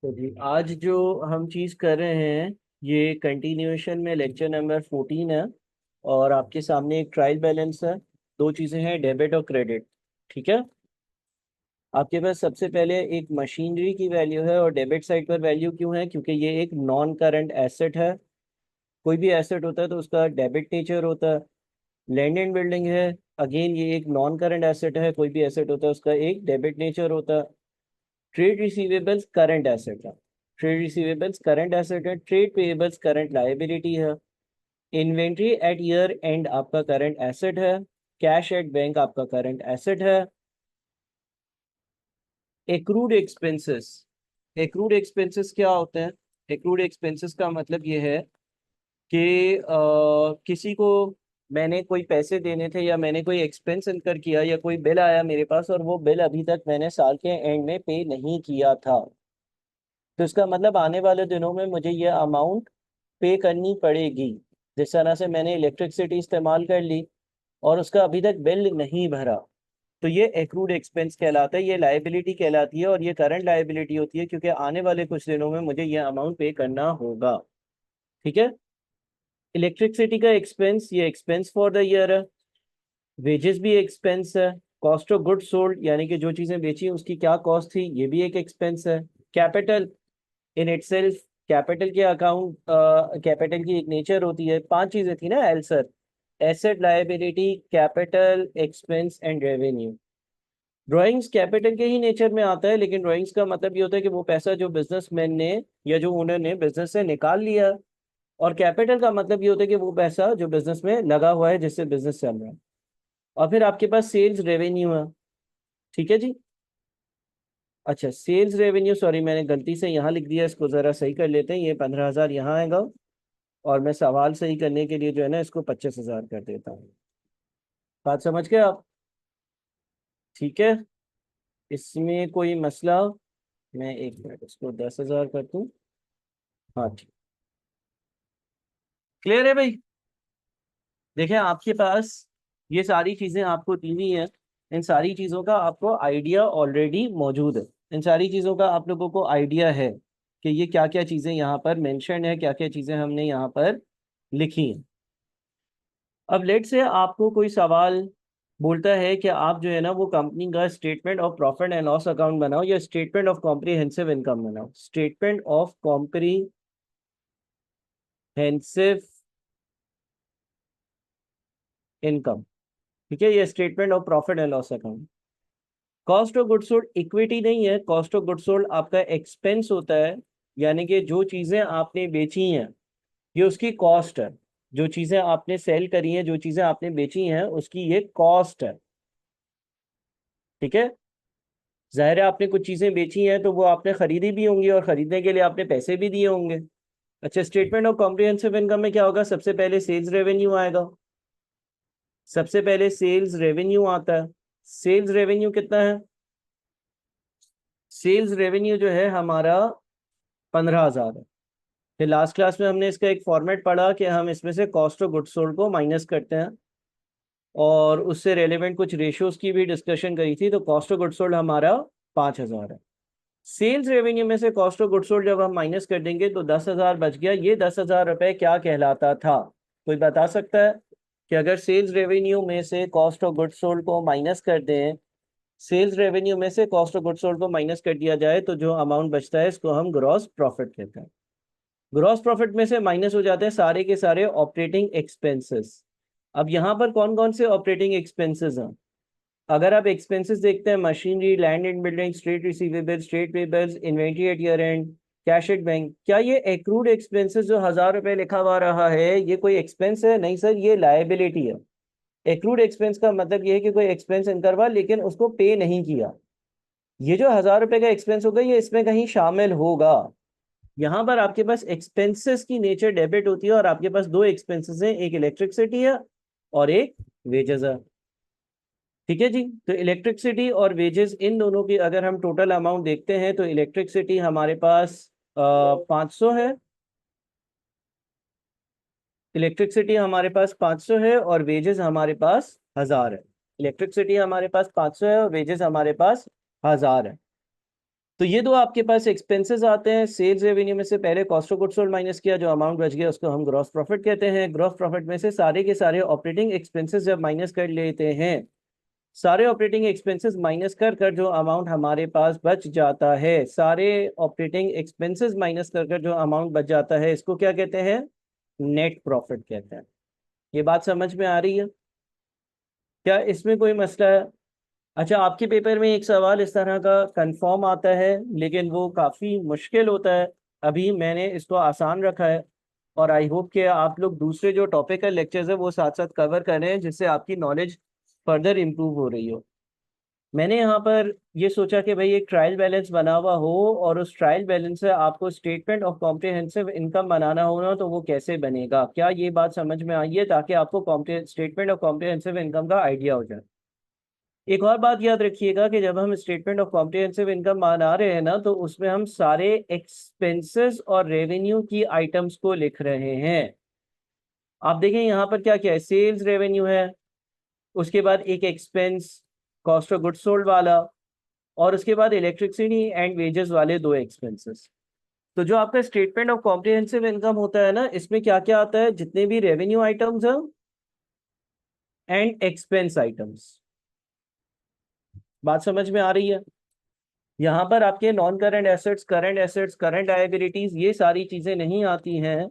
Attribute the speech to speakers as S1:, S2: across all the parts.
S1: तो जी आज जो हम चीज़ कर रहे हैं ये कंटिन्यूएशन में लेक्चर नंबर 14 है। और आपके सामने एक ट्रायल बैलेंस है। दो चीज़ें हैं, डेबिट और क्रेडिट। ठीक है। आपके पास सबसे पहले एक मशीनरी की वैल्यू है और डेबिट साइड पर वैल्यू क्यों है, क्योंकि ये एक नॉन करंट एसेट है। कोई भी एसेट होता है तो उसका डेबिट नेचर होता है। लैंड एंड बिल्डिंग है, अगेन ये एक नॉन करंट एसेट है। कोई भी एसेट होता है उसका एक डेबिट नेचर होता है। ट्रेड रिसीवेबल्स करंट एसेट है। ट्रेड रिसीवेबल्स करंट एसेट है। ट्रेड पेएबल्स करंट लायबिलिटी है। इन्वेंट्री एट ईयर एंड आपका करंट एसेट है। कैश एट बैंक आपका करंट एसेट है। Accrued expenses. एक्रूड एक्सपेंसेस क्या होते हैं? एक्रूड एक्सपेंसेस का मतलब ये है कि किसी को मैंने कोई पैसे देने थे या मैंने कोई एक्सपेंस इनकर किया या कोई बिल आया मेरे पास और वो बिल अभी तक मैंने साल के एंड में पे नहीं किया था। तो इसका मतलब आने वाले दिनों में मुझे ये अमाउंट पे करनी पड़ेगी। जिस तरह से मैंने इलेक्ट्रिसिटी इस्तेमाल कर ली और उसका अभी तक बिल नहीं भरा, तो ये एक्रूड एक्सपेंस कहलाता है, ये लायबिलिटी कहलाती है और ये करंट लायबिलिटी होती है क्योंकि आने वाले कुछ दिनों में मुझे ये अमाउंट पे करना होगा। ठीक है। इलेक्ट्रिसिटी का एक्सपेंस, ये एक्सपेंस फॉर द ईयर है। वेजेस भी एक्सपेंस है। कॉस्ट ऑफ गुड्स सोल्ड यानी कि जो चीज़ें बेची उसकी क्या कॉस्ट थी, ये भी एक एक्सपेंस है। कैपिटल इन इटसेल्फ, कैपिटल के अकाउंट, कैपिटल की एक नेचर होती है। पांच चीजें थी ना एल्सर: asset, liability, capital, expense and revenue. Drawings capital के ही नेचर में आता है, लेकिन ड्राइंग्स का मतलब ये होता है कि वो पैसा जो बिजनेसमैन ने या जो ओनर ने बिजनेस से निकाल लिया। और कैपिटल का मतलब ये होता है कि वो पैसा जो बिजनेस में लगा हुआ है जिससे बिजनेस चल रहा है। और फिर आपके पास सेल्स रेवेन्यू है। ठीक है जी। अच्छा, सेल्स रेवेन्यू, सॉरी मैंने गलती से यहाँ लिख दिया, इसको ज़रा सही कर लेते हैं। ये 15,000 यहाँ आएगा और मैं सवाल सही करने के लिए जो है ना इसको 25,000 कर देता हूँ। बात समझ गए आप? ठीक है। इसमें कोई मसला? मैं एक मिनट इसको 10,000 कर दूँ। हाँ ठीक। क्लियर है भाई? देखें आपके पास ये सारी चीज़ें आपको दी हुई हैं। इन सारी चीज़ों का आपको आइडिया ऑलरेडी मौजूद है। इन सारी चीज़ों का आप लोगों को आइडिया है कि ये क्या क्या चीज़ें यहाँ पर मेंशन है, क्या क्या चीज़ें हमने यहाँ पर लिखी हैं। अब लेट से आपको कोई सवाल बोलता है कि आप जो है ना वो कंपनी का statement of profit and loss account बनाओ या स्टेटमेंट ऑफ कॉम्प्रिहेंसिव इनकम बनाओ। Statement of comprehensive income. ठीक है, ये statement of profit and loss account. Cost of good sold equity नहीं है। कॉस्ट ऑफ गुड सोल्ड आपका एक्सपेंस होता है, यानी कि जो चीज़ें आपने बेची हैं ये उसकी कॉस्ट है। जो चीज़ें आपने सेल करी हैं, जो चीज़ें आपने बेची हैं उसकी ये कॉस्ट है। ठीक है। जाहिर है आपने कुछ चीज़ें बेची हैं तो वो आपने खरीदी भी होंगी और ख़रीदने के लिए आपने पैसे भी दिए होंगे। अच्छा, स्टेटमेंट ऑफ कॉम्प्रिहेंसिव इनकम में क्या होगा? सबसे पहले सेल्स रेवेन्यू आएगा। सबसे पहले सेल्स रेवेन्यू आता है। सेल्स रेवेन्यू कितना है? सेल्स रेवेन्यू जो है हमारा 15,000 है। फिर लास्ट क्लास में हमने इसका एक फॉर्मेट पढ़ा कि हम इसमें से कॉस्ट ऑफ गुड्स सोल्ड को माइनस करते हैं और उससे रेलेवेंट कुछ रेशियोज की भी डिस्कशन करी थी। तो कॉस्ट ऑफ गुड्स सोल्ड हमारा 5,000 है। सेल्स रेवेन्यू में से कॉस्ट ऑफ गुड्स सोल्ड जब हम माइनस कर देंगे तो 10,000 बच गया। ये 10,000 रुपये क्या कहलाता था? कोई बता सकता है कि अगर सेल्स रेवेन्यू में से कॉस्ट ऑफ गुड्स सोल्ड को माइनस कर दें, सेल्स रेवेन्यू में से कॉस्ट ऑफ गुड्स सोल्ड को माइनस कर दिया जाए तो जो अमाउंट बचता है इसको हम ग्रॉस प्रॉफिट कहते हैं। ग्रॉस प्रॉफिट में से माइनस हो जाते हैं सारे के सारे ऑपरेटिंग एक्सपेंसेस। अब यहाँ पर कौन कौन से ऑपरेटिंग एक्सपेंसेस हैं? अगर आप एक्सपेंसेस देखते हैं, machinery, land and building, straight receivables, trade payables, inventory at year and, cash at bank, क्या ये एक्रूड एक्सपेंसेस जो 1,000 रुपये लिखा हुआ रहा है ये कोई एक्सपेंस है? नहीं सर, ये लायबिलिटी है। एक्रूड एक्सपेंस का मतलब ये है कि कोई एक्सपेंस इनकर हुआ लेकिन उसको पे नहीं किया। ये जो 1,000 रुपये का एक्सपेंस होगा ये इसमें कहीं शामिल होगा। यहाँ पर आपके पास एक्सपेंसेस की नेचर डेबिट होती है और आपके पास दो एक्सपेंसेस हैं, एक इलेक्ट्रिसिटी है और एक वेजेस है। ठीक है जी। तो इलेक्ट्रिसिटी और वेजेस इन दोनों की अगर हम टोटल अमाउंट देखते हैं तो इलेक्ट्रिसिटी हमारे पास 500 है। इलेक्ट्रिसिटी हमारे पास 500 है और वेजेस हमारे पास 1,000 है। इलेक्ट्रिसिटी हमारे पास 500 है और वेजेस हमारे पास 1,000 है। तो ये दो आपके पास एक्सपेंसेस आते हैं। सेल्स रेवेन्यू में से पहले cost of goods sold minus किया, जो अमाउंट बच गया उसको हम ग्रॉस प्रॉफिट कहते हैं। ग्रॉस प्रॉफिट में से सारे के सारे ऑपरेटिंग एक्सपेंसेस जब माइनस कर लेते हैं, सारे ऑपरेटिंग एक्सपेंसेस माइनस कर कर जो अमाउंट हमारे पास बच जाता है, सारे ऑपरेटिंग एक्सपेंसेस माइनस कर कर जो अमाउंट बच जाता है, इसको क्या कहते हैं? नेट प्रॉफिट कहते हैं। ये बात समझ में आ रही है? क्या इसमें कोई मसला है? अच्छा, आपके पेपर में एक सवाल इस तरह का कंफर्म आता है, लेकिन वो काफ़ी मुश्किल होता है। अभी मैंने इसको आसान रखा है, और आई होप कि आप लोग दूसरे जो टॉपिकल लेक्चर्स है वो साथ साथ कवर कर रहे हैं, जिससे आपकी नॉलेज फर्दर इम्प्रूव हो रही हो। मैंने यहाँ पर ये सोचा कि भाई एक ट्रायल बैलेंस बना हुआ हो, और उस ट्रायल बैलेंस से आपको स्टेटमेंट ऑफ कॉम्प्रिहेंसिव इनकम बनाना हो ना, तो वो कैसे बनेगा? क्या ये बात समझ में आई है? ताकि आपको स्टेटमेंट ऑफ कॉम्प्रिहेंसिव इनकम का आइडिया हो जाए। एक और बात याद रखिएगा कि जब हम स्टेटमेंट ऑफ कॉम्प्रिहेंसिव इनकम बना रहे हैं ना, तो उसमें हम सारे एक्सपेंसेस और रेवेन्यू की आइटम्स को लिख रहे हैं। आप देखें यहाँ पर क्या क्या है, सेल्स रेवेन्यू है, उसके बाद एक expense cost of goods sold वाला, और उसके बाद इलेक्ट्रिसिटी एंड वेजेस वाले दो एक्सपेंसेस। तो जो आपका स्टेटमेंट ऑफ कॉम्प्रिहेंसिव इनकम होता है ना, इसमें क्या क्या आता है? जितने भी रेवेन्यू आइटम्स हैं एंड एक्सपेंस आइटम्स। बात समझ में आ रही है? यहाँ पर आपके non current assets, current liabilities, ये सारी चीजें नहीं आती हैं।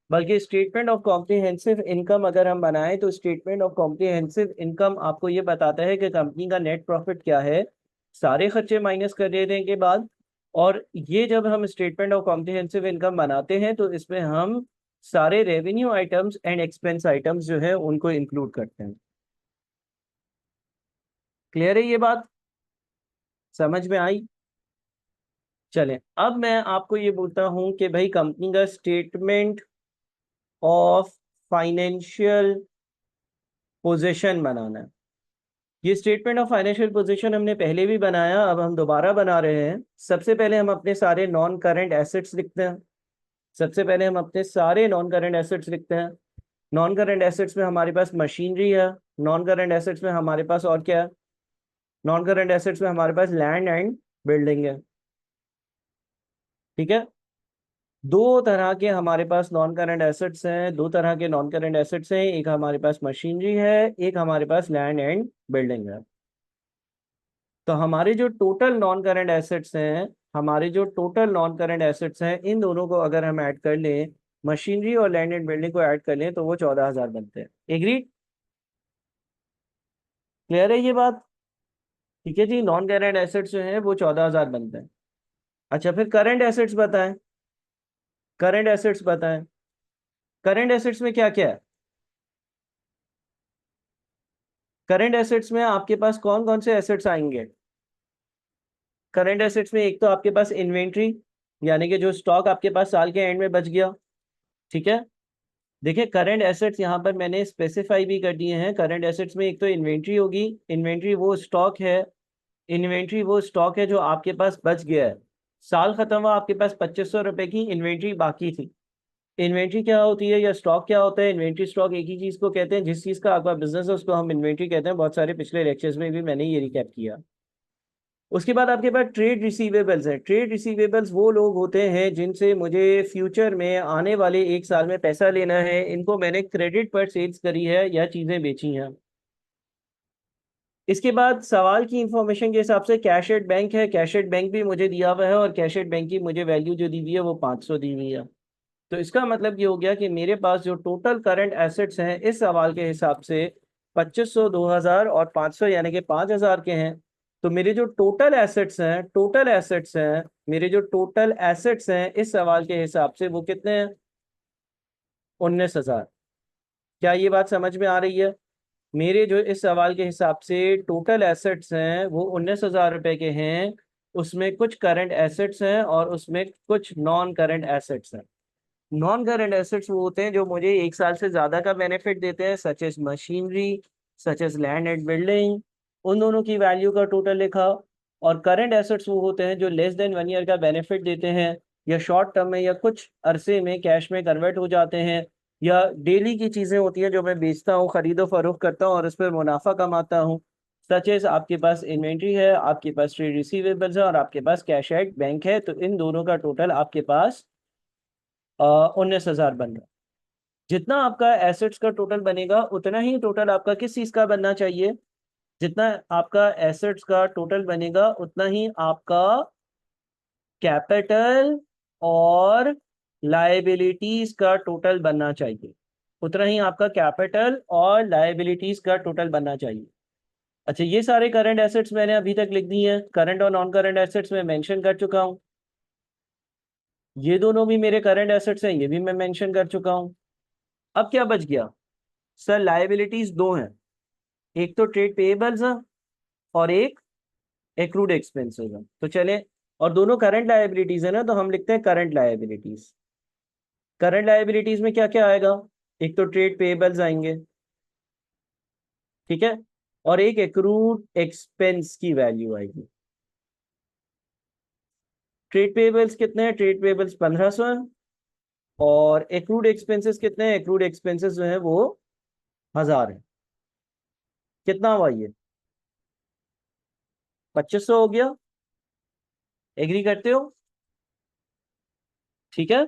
S1: बल्कि स्टेटमेंट ऑफ कॉम्प्रिहेंसिव इनकम अगर हम बनाएं, तो स्टेटमेंट ऑफ कॉम्प्रिहेंसिव इनकम आपको ये बताता है कि कंपनी का नेट प्रॉफिट क्या है, सारे खर्चे माइनस कर देने के बाद। और ये जब हम स्टेटमेंट ऑफ कॉम्प्रिहेंसिव इनकम बनाते हैं, तो इसमें हम सारे revenue items and expense items जो है उनको इंक्लूड करते हैं। क्लियर है ये बात? समझ में आई? चलें, अब मैं आपको ये बोलता हूं कि भाई कंपनी का स्टेटमेंट ऑफ फाइनेंशियल पोजीशन बनाना है। ये स्टेटमेंट ऑफ फाइनेंशियल पोजीशन हमने पहले भी बनाया, अब हम दोबारा बना रहे हैं। सबसे पहले हम अपने सारे नॉन करंट एसेट्स लिखते हैं। सबसे पहले हम अपने सारे नॉन करंट एसेट्स लिखते हैं। नॉन करंट एसेट्स में हमारे पास मशीनरी है। नॉन करंट एसेट्स में हमारे पास और क्या है? नॉन करंट एसेट्स में हमारे पास लैंड एंड बिल्डिंग है। ठीक है। दो तरह के हमारे पास नॉन करंट एसेट्स हैं, दो तरह के नॉन करंट एसेट्स हैं। एक हमारे पास मशीनरी है, एक हमारे पास लैंड एंड बिल्डिंग है। तो हमारे जो टोटल नॉन करंट एसेट्स हैं, हमारे जो टोटल नॉन करंट एसेट्स हैं, इन दोनों को अगर हम ऐड कर लें, मशीनरी और लैंड एंड बिल्डिंग को ऐड कर लें, तो वो 14,000 बनते हैं। एग्रीड? क्लियर है ये बात? ठीक है जी, नॉन करंट एसेट्स जो हैं वो 14,000 बनते हैं। अच्छा, फिर करंट एसेट्स बताएं। करंट एसेट्स बताएं। करंट एसेट्स में क्या क्या है? करंट एसेट्स में आपके पास कौन कौन से एसेट्स आएंगे? करंट एसेट्स में एक तो आपके पास इन्वेंट्री, यानी कि जो स्टॉक आपके पास साल के एंड में बच गया। ठीक है। देखिए, करंट एसेट्स यहाँ पर मैंने स्पेसिफाई भी कर दिए हैं। करंट एसेट्स में एक तो इन्वेंट्री होगी। इन्वेंट्री वो स्टॉक है, इन्वेंट्री वो स्टॉक है जो आपके पास बच गया है। साल खत्म हुआ, आपके पास 2500 रुपए की इन्वेंट्री बाकी थी। इन्वेंट्री क्या होती है या स्टॉक क्या होता है? इन्वेंट्री स्टॉक एक ही चीज को कहते हैं, जिस चीज का आपका बिजनेस है उसको हम इन्वेंट्री कहते हैं। बहुत सारे पिछले लेक्चर्स में भी मैंने ये रिकैप किया। उसके बाद आपके पास ट्रेड रिसीवेबल्स है। ट्रेड रिसीवेबल्स वो लोग होते हैं जिनसे मुझे फ्यूचर में आने वाले एक साल में पैसा लेना है, इनको मैंने क्रेडिट पर सेल्स करी है या चीजें बेची हैं। इसके बाद सवाल की इंफॉर्मेशन के हिसाब से कैश एट बैंक है। कैश एट बैंक भी मुझे दिया हुआ है, और कैश एट बैंक की मुझे वैल्यू जो दी हुई है वो 500 दी हुई है। तो इसका मतलब ये हो गया कि मेरे पास जो टोटल करंट एसेट्स हैं इस सवाल के हिसाब से 2500, 2000 और 500, यानी कि 5000 के हैं। तो मेरे जो टोटल एसेट्स हैं, मेरे जो टोटल एसेट्स हैं इस सवाल के हिसाब से वो कितने हैं? 19,000। क्या ये बात समझ में आ रही है? मेरे जो इस सवाल के हिसाब से टोटल एसेट्स हैं वो 19,000 रुपए के हैं। उसमें कुछ करंट एसेट्स हैं और उसमें कुछ नॉन करंट एसेट्स हैं। नॉन करंट एसेट्स वो होते हैं जो मुझे एक साल से ज्यादा का बेनिफिट देते हैं, such as machinery, such as land and building. उन दोनों की वैल्यू का टोटल लिखा। और करंट एसेट्स वो होते हैं जो लेस देन 1 ईयर का बेनिफिट देते हैं, या शॉर्ट टर्म में या कुछ अरसे में कैश में कन्वर्ट हो जाते हैं, या डेली की चीजें होती हैं जो मैं बेचता हूँ, खरीदो फरोख्त करता हूँ और उस पर मुनाफा कमाता हूँ। सच एज आपके पास इन्वेंट्री है, आपके पास ट्रेड रिसीवेबल्स है और आपके पास कैश एट बैंक है, तो इन दोनों का टोटल आपके पास 19,000 बन रहा है। जितना आपका एसेट्स का टोटल बनेगा उतना ही टोटल आपका किस चीज का बनना चाहिए, जितना आपका एसेट्स का टोटल बनेगा उतना ही आपका कैपिटल और लायबिलिटीज का टोटल बनना चाहिए, उतना ही आपका कैपिटल और लायबिलिटीज का टोटल बनना चाहिए। अच्छा, ये सारे करंट एसेट्स मैंने अभी तक लिख दिए हैं, करंट और नॉन करंट एसेट्स में मेंशन कर चुका हूं। ये दोनों भी मेरे करंट एसेट्स हैं, ये भी मैं मेंशन कर चुका हूं। अब क्या बच गया सर? लायबिलिटीज दो हैं, एक तो ट्रेड पेएबल्स है और एक एक्रूड एक्सपेंसेस है। तो चले, और दोनों करंट लायबिलिटीज है ना, तो हम लिखते हैं करंट लायबिलिटीज। करंट लायबिलिटीज में क्या क्या आएगा? एक तो ट्रेड पेएबल्स आएंगे, ठीक है, और एक एक्रूड एक्सपेंस की वैल्यू आएगी। ट्रेड पेएबल्स कितने हैं? ट्रेड पेएबल्स 1500 है, और एक्रूड एक्सपेंसेस कितने हैं? एक्रूड एक्सपेंसेस जो है वो 1000 है। कितना हुआ ये? 2500 हो गया। एग्री करते हो? ठीक है।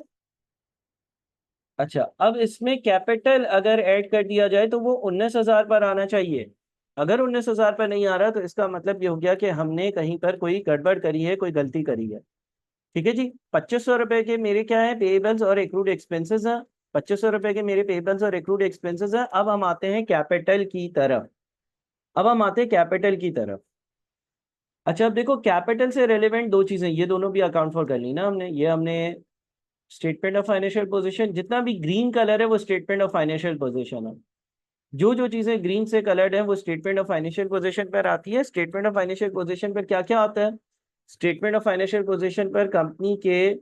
S1: अच्छा, अब इसमें कैपिटल अगर ऐड कर दिया जाए तो वो 19,000 पर आना चाहिए। अगर 19,000 पर नहीं आ रहा तो इसका मतलब ये हो गया कि हमने कहीं पर कोई गड़बड़ करी है, कोई गलती करी है। ठीक है जी। 2500 रुपए के मेरे क्या है? पेएबल्स और एक्रूड एक्सपेंसेस हैं। 2500 रुपए के मेरे पेएबल्स और एक्रूड एक्सपेंसेस हैं। अब हम आते हैं कैपिटल की तरफ। अच्छा, अब देखो कैपिटल से रेलेवेंट दो चीजें, ये दोनों भी अकाउंट फॉर कर ली ना हमने। ये हमने स्टेटमेंट ऑफ फाइनेंशियल पोजीशन, जितना भी ग्रीन कलर है वो स्टेटमेंट ऑफ फाइनेंशियल पोजीशन है। जो जो चीजें ग्रीन से कलर्ड है वो स्टेटमेंट ऑफ फाइनेंशियल पोजीशन पर आती है। स्टेटमेंट ऑफ फाइनेंशियल पोजीशन पर क्या क्या आता है? स्टेटमेंट ऑफ फाइनेंशियल पोजीशन पर कंपनी के,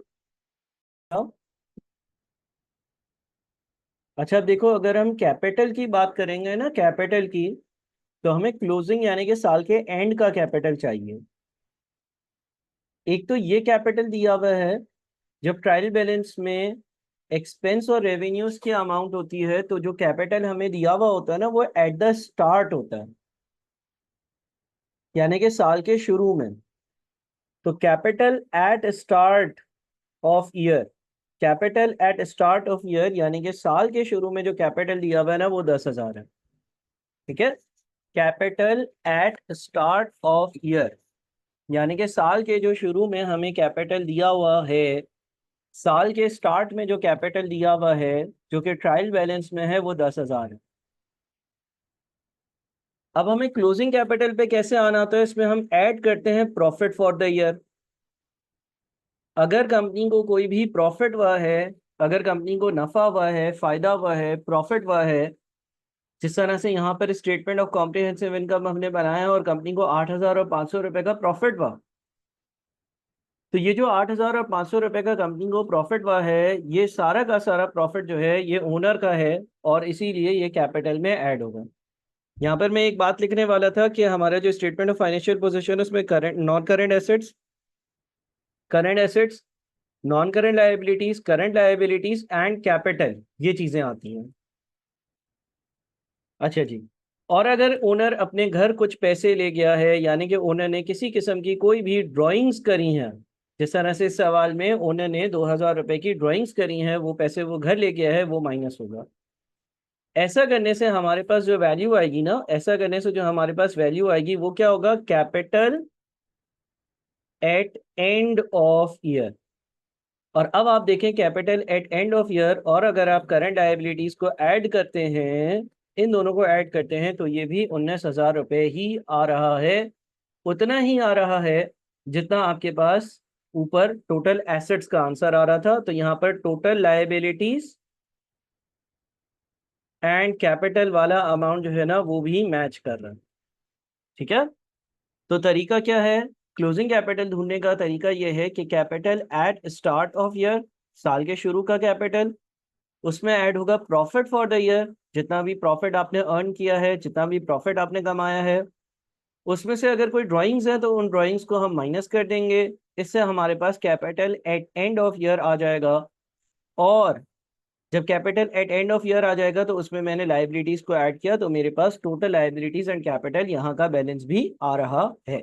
S1: अच्छा अब देखो, अगर हम कैपिटल की बात करेंगे ना, कैपिटल की, तो हमें क्लोजिंग यानी कि साल के एंड का कैपिटल चाहिए। एक तो ये कैपिटल दिया हुआ है, जब ट्रायल बैलेंस में एक्सपेंस और रेवेन्यूज की अमाउंट होती है तो जो कैपिटल हमें दिया हुआ होता है ना वो एट द स्टार्ट होता है, यानी कि साल के शुरू में। तो capital eight start of year, capital eight start of year यानी कि साल के शुरू में जो कैपिटल दिया हुआ है ना वो 10,000 है। ठीक है। Capital eight start of year यानी कि साल के जो शुरू में हमें कैपिटल दिया हुआ है, साल के स्टार्ट में जो कैपिटल दिया हुआ है जो कि ट्रायल बैलेंस में है वो 10,000 है। अब हमें क्लोजिंग कैपिटल पे कैसे आना होता है? इसमें हम ऐड करते हैं प्रॉफिट फॉर द ईयर। अगर कंपनी को कोई भी प्रॉफिट हुआ है, अगर कंपनी को नफा हुआ है, फायदा हुआ है, प्रॉफिट हुआ है, जिस तरह से यहाँ पर स्टेटमेंट ऑफ कॉम्प्रिहेंसिव इनकम हमने बनाया है और कंपनी को 8,000 और 500 रुपए का प्रॉफिट हुआ, तो ये जो 8,000 और 500 रुपए का कंपनी को प्रॉफिट हुआ है, ये सारा का सारा प्रॉफिट जो है ये ओनर का है और इसीलिए ये कैपिटल में ऐड होगा। यहाँ पर मैं एक बात लिखने वाला था कि हमारा जो स्टेटमेंट ऑफ फाइनेंशियल पोजीशन है उसमें current, non current assets, current assets, non current liabilities and capital, ये चीजें आती हैं। अच्छा जी। और अगर ओनर अपने घर कुछ पैसे ले गया है, यानी कि ओनर ने किसी किस्म की कोई भी ड्राइंग्स करी हैं, जिस तरह से इस सवाल में ओनर ने 2,000 रुपए की ड्राइंग्स करी हैं, वो पैसे वो घर ले गया है, वो माइनस होगा। ऐसा करने से हमारे पास जो वैल्यू आएगी ना, ऐसा करने से जो हमारे पास वैल्यू आएगी वो क्या होगा? Capital at end of year. और अब आप देखें capital at end of year, और अगर आप करंट लायबिलिटीज को ऐड करते हैं, इन दोनों को ऐड करते हैं, तो ये भी 19,000 रुपये ही आ रहा है। उतना ही आ रहा है जितना आपके पास ऊपर टोटल एसेट्स का आंसर आ रहा था। तो यहाँ पर टोटल लायबिलिटीज एंड कैपिटल वाला अमाउंट जो है ना वो भी मैच कर रहा है। ठीक है। तो तरीका क्या है? क्लोजिंग कैपिटल ढूंढने का तरीका यह है कि capital eight start of year, साल के शुरू का कैपिटल, उसमें ऐड होगा प्रॉफिट फॉर द ईयर, जितना भी प्रॉफिट आपने अर्न किया है, जितना भी प्रॉफिट आपने कमाया है, उसमें से अगर कोई ड्राइंग्स है तो उन ड्राइंग्स को हम माइनस कर देंगे। इससे हमारे पास capital at end of year आ जाएगा। और जब capital at end of year आ जाएगा तो उसमें मैंने लाइबिलिटीज को ऐड किया, तो मेरे पास टोटल लाइबिलिटीज एंड कैपिटल यहाँ का बैलेंस भी आ रहा है।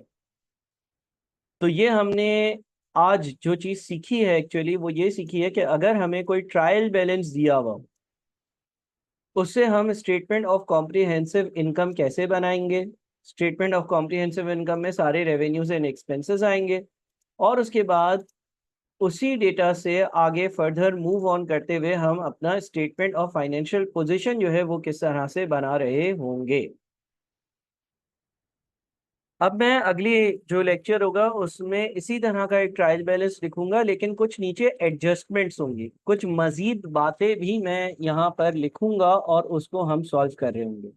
S1: तो ये हमने आज जो चीज सीखी है एक्चुअली वो ये सीखी है कि अगर हमें कोई ट्रायल बैलेंस दिया हुआ उससे हम स्टेटमेंट ऑफ कॉम्प्रिहेंसिव इनकम कैसे बनाएंगे। स्टेटमेंट ऑफ कॉम्प्रिहेंसिव इनकम में सारे रेवेन्यूज एंड एक्सपेंसेस आएंगे, और उसके बाद उसी डेटा से आगे फर्दर मूव ऑन करते हुए हम अपना स्टेटमेंट ऑफ फाइनेंशियल पोजीशन जो है वो किस तरह से बना रहे होंगे। अब मैं अगली जो लेक्चर होगा उसमें इसी तरह का एक ट्रायल बैलेंस लिखूंगा, लेकिन कुछ नीचे एडजस्टमेंट्स होंगी, कुछ मजीद बातें भी मैं यहाँ पर लिखूंगा और उसको हम सॉल्व कर रहे होंगे।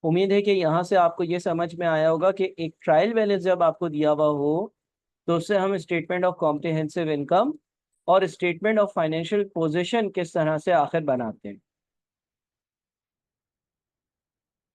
S1: उम्मीद है कि यहाँ से आपको ये समझ में आया होगा कि एक ट्रायल बैलेंस जब आपको दिया हुआ हो तो उससे हम स्टेटमेंट ऑफ कॉम्प्रिहेंसिव इनकम और स्टेटमेंट ऑफ फाइनेंशियल पोजीशन किस तरह से आखिर बनाते हैं।